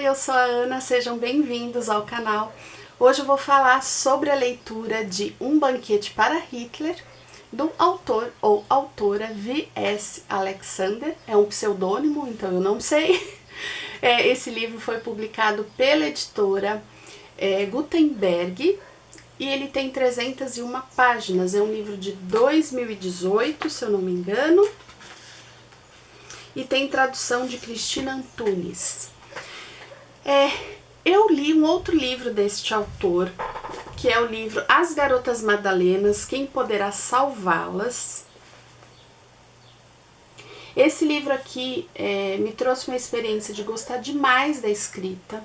eu sou a Ana, sejam bem-vindos ao canal. Hoje eu vou falar sobre a leitura de Um Banquete para Hitler, do autor ou autora V.S. Alexander, é um pseudônimo, então eu não sei. Esse livro foi publicado pela editora Gutenberg e ele tem 301 páginas, é um livro de 2018, se eu não me engano, e tem tradução de Cristina Antunes. Eu li um outro livro deste autor, que é o livro As Garotas Madalenas, Quem Poderá Salvá-las? Esse livro aqui me trouxe uma experiência de gostar demais da escrita.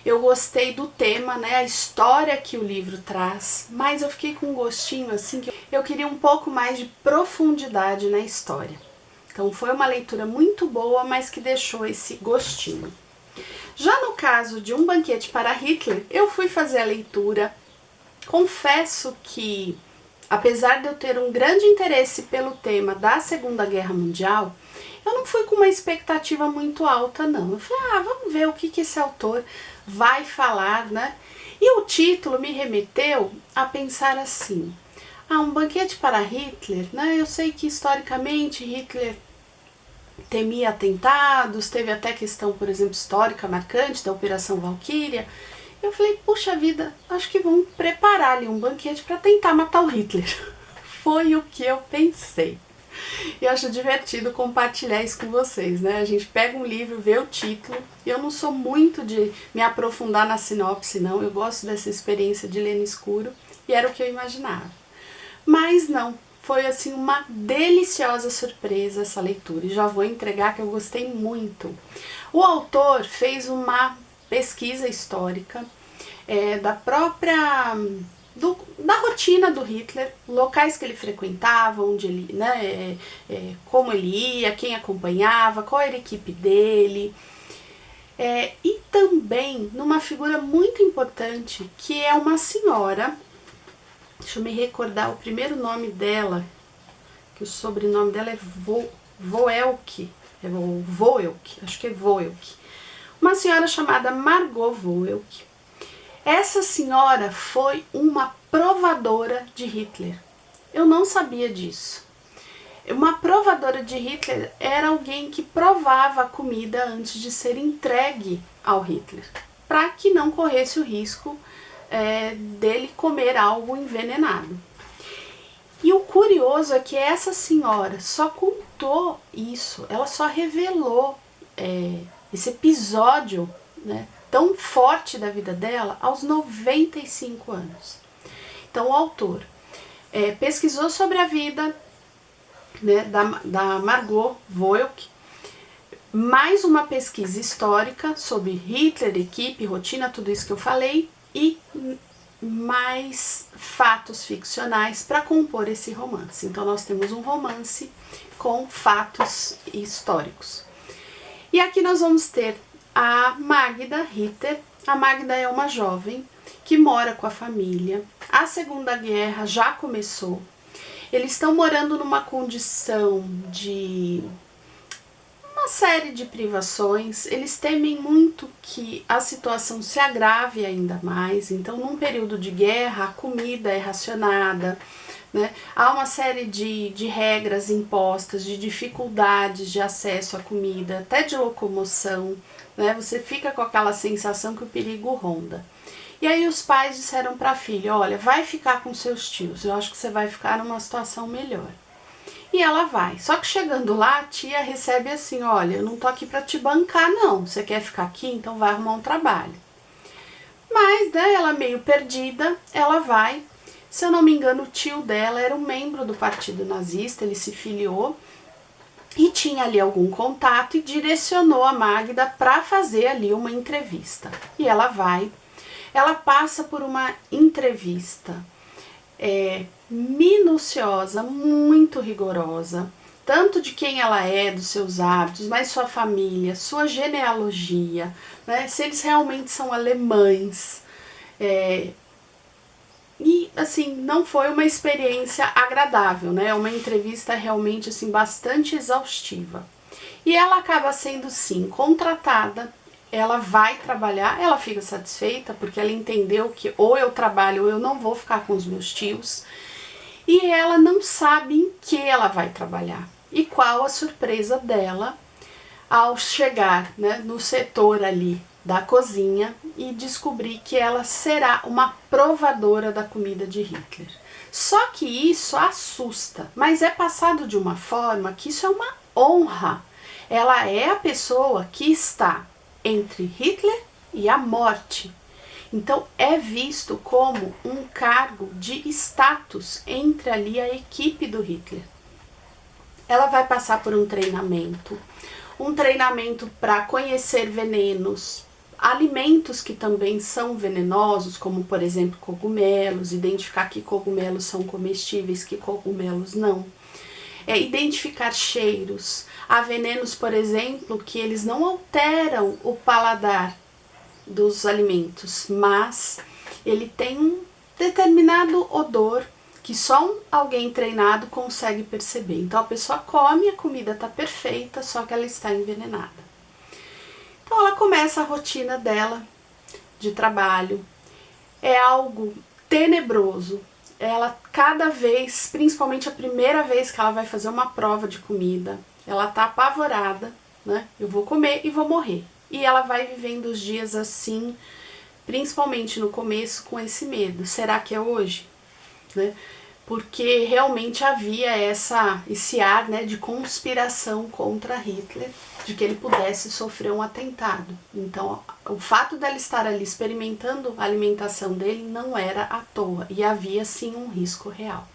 Eu gostei do tema, né, a história que o livro traz, mas eu fiquei com um gostinho assim, que eu queria um pouco mais de profundidade na história. Então foi uma leitura muito boa, mas que deixou esse gostinho. Já no caso de Um Banquete para Hitler, eu fui fazer a leitura. Confesso que, apesar de eu ter um grande interesse pelo tema da Segunda Guerra Mundial, eu não fui com uma expectativa muito alta, não. Eu falei, vamos ver o que esse autor vai falar, né? E o título me remeteu a pensar assim, Um Banquete para Hitler, né? Eu sei que historicamente Hitler temia atentados, teve até questão, por exemplo, histórica marcante da Operação Valquíria. Eu falei, puxa vida, acho que vão preparar ali um banquete para tentar matar o Hitler. Foi o que eu pensei. E acho divertido compartilhar isso com vocês, né? A gente pega um livro, vê o título. Eu não sou muito de me aprofundar na sinopse, não. Eu gosto dessa experiência de ler no escuro e era o que eu imaginava. Mas não. Foi assim uma deliciosa surpresa essa leitura e já vou entregar que eu gostei muito. O autor fez uma pesquisa histórica da rotina do Hitler, locais que ele frequentava, onde ele, né, como ele ia, quem acompanhava, qual era a equipe dele. E também numa figura muito importante que é uma senhora. Deixa eu me recordar o primeiro nome dela, que o sobrenome dela é Voelk, acho que é Voelk. Uma senhora chamada Margot Voelk. Essa senhora foi uma provadora de Hitler. Eu não sabia disso. Uma provadora de Hitler era alguém que provava a comida antes de ser entregue ao Hitler, para que não corresse o risco dele comer algo envenenado. E o curioso é que essa senhora só contou isso, ela só revelou esse episódio, né, tão forte da vida dela aos 95 anos. Então o autor pesquisou sobre a vida, né, da Margot Voelk, mais uma pesquisa histórica sobre Hitler, equipe, rotina, tudo isso que eu falei, e mais fatos ficcionais para compor esse romance. Então nós temos um romance com fatos históricos. E aqui nós vamos ter a Magda Ritter. A Magda é uma jovem que mora com a família. A Segunda Guerra já começou. Eles estão morando numa condição de uma série de privações. Eles temem muito que a situação se agrave ainda mais. Então, num período de guerra, a comida é racionada, né? Há uma série de regras impostas, de dificuldades de acesso à comida, até de locomoção, né? Você fica com aquela sensação que o perigo ronda. E aí os pais disseram para a filha, olha, vai ficar com seus tios, eu acho que você vai ficar numa situação melhor. E ela vai. Só que chegando lá, a tia recebe assim, olha, eu não tô aqui para te bancar não, você quer ficar aqui? Então vai arrumar um trabalho. Mas, né, ela meio perdida, ela vai. Se eu não me engano, o tio dela era um membro do partido nazista, ele se filiou e tinha ali algum contato e direcionou a Magda para fazer ali uma entrevista. E ela vai, ela passa por uma entrevista minuciosa, muito rigorosa, tanto de quem ela é, dos seus hábitos, mas sua família, sua genealogia, né, se eles realmente são alemães. E assim, não foi uma experiência agradável, né? Uma entrevista realmente assim bastante exaustiva. E ela acaba sendo sim contratada ela vai trabalhar, ela fica satisfeita porque ela entendeu que ou eu trabalho ou eu não vou ficar com os meus tios, e ela não sabe em que ela vai trabalhar e qual a surpresa dela ao chegar, né, no setor ali da cozinha e descobrir que ela será uma provadora da comida de Hitler. Só que isso assusta, mas é passado de uma forma que isso é uma honra. Ela é a pessoa que está entre Hitler e a morte. Então é visto como um cargo de status entre ali a equipe do Hitler. Ela vai passar por um treinamento para conhecer venenos, alimentos que também são venenosos, como por exemplo cogumelos, identificar que cogumelos são comestíveis, que cogumelos não. Identificar cheiros. Há venenos, por exemplo, que eles não alteram o paladar dos alimentos, mas ele tem um determinado odor que só alguém treinado consegue perceber. Então a pessoa come, a comida está perfeita, só que ela está envenenada. Então ela começa a rotina dela de trabalho. É algo tenebroso. Ela cada vez, principalmente a primeira vez que ela vai fazer uma prova de comida, ela tá apavorada, né? Eu vou comer e vou morrer. E ela vai vivendo os dias assim, principalmente no começo, com esse medo. Será que é hoje? Né? Porque realmente havia esse ar, né, de conspiração contra Hitler, de que ele pudesse sofrer um atentado. Então, o fato dela estar ali experimentando a alimentação dele não era à toa, e havia sim um risco real.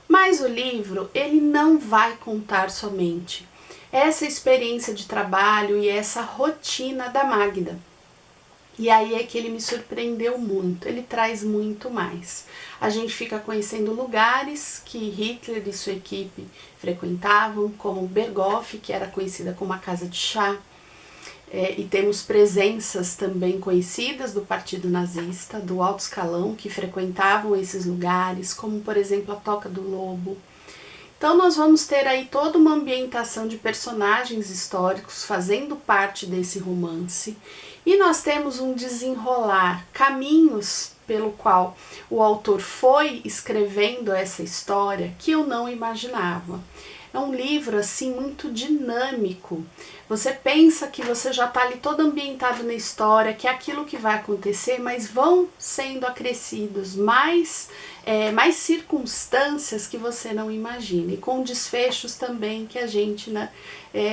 Mas o livro, ele não vai contar somente essa experiência de trabalho e essa rotina da Magda. E aí é que ele me surpreendeu muito, ele traz muito mais. A gente fica conhecendo lugares que Hitler e sua equipe frequentavam, como Berghof, que era conhecida como a casa de chá, e temos presenças também conhecidas do partido nazista, do alto escalão, que frequentavam esses lugares, como por exemplo a Toca do Lobo. Então nós vamos ter aí toda uma ambientação de personagens históricos fazendo parte desse romance, e nós temos um desenrolar, caminhos pelo qual o autor foi escrevendo essa história que eu não imaginava. É um livro assim muito dinâmico. Você pensa que você já está ali todo ambientado na história, que é aquilo que vai acontecer, mas vão sendo acrescidos mais circunstâncias que você não imagina, e com desfechos também que a gente, né,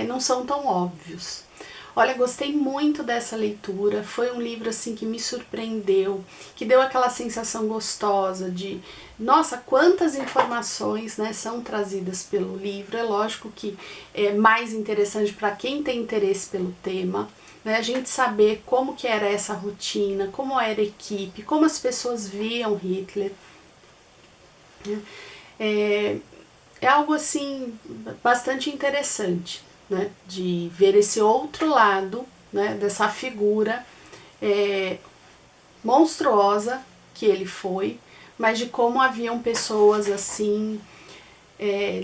não são tão óbvios. Olha, gostei muito dessa leitura, foi um livro assim que me surpreendeu, que deu aquela sensação gostosa de, nossa, quantas informações, né, são trazidas pelo livro. É lógico que é mais interessante para quem tem interesse pelo tema, né, a gente saber como que era essa rotina, como era a equipe, como as pessoas viam Hitler. É algo assim bastante interessante, né, de ver esse outro lado, né, dessa figura monstruosa que ele foi, mas de como haviam pessoas assim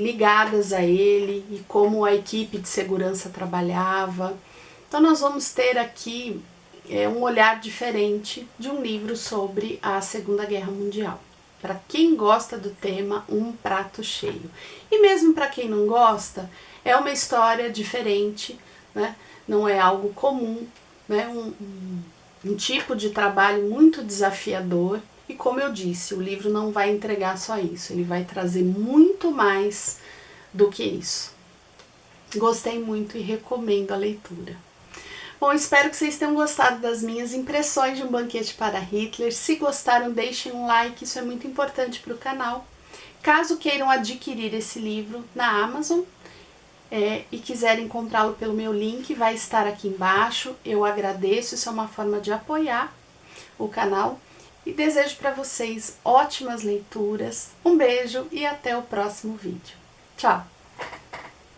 ligadas a ele e como a equipe de segurança trabalhava. Então nós vamos ter aqui um olhar diferente de um livro sobre a Segunda Guerra Mundial. Para quem gosta do tema, um prato cheio. E mesmo para quem não gosta, é uma história diferente, né? Não é algo comum, né? Um tipo de trabalho muito desafiador. E como eu disse, o livro não vai entregar só isso, ele vai trazer muito mais do que isso. Gostei muito e recomendo a leitura. Bom, espero que vocês tenham gostado das minhas impressões de Um Banquete para Hitler. Se gostaram, deixem um like, isso é muito importante para o canal. Caso queiram adquirir esse livro na Amazon e quiserem comprá-lo pelo meu link, vai estar aqui embaixo. Eu agradeço, isso é uma forma de apoiar o canal. E desejo para vocês ótimas leituras. Um beijo e até o próximo vídeo. Tchau!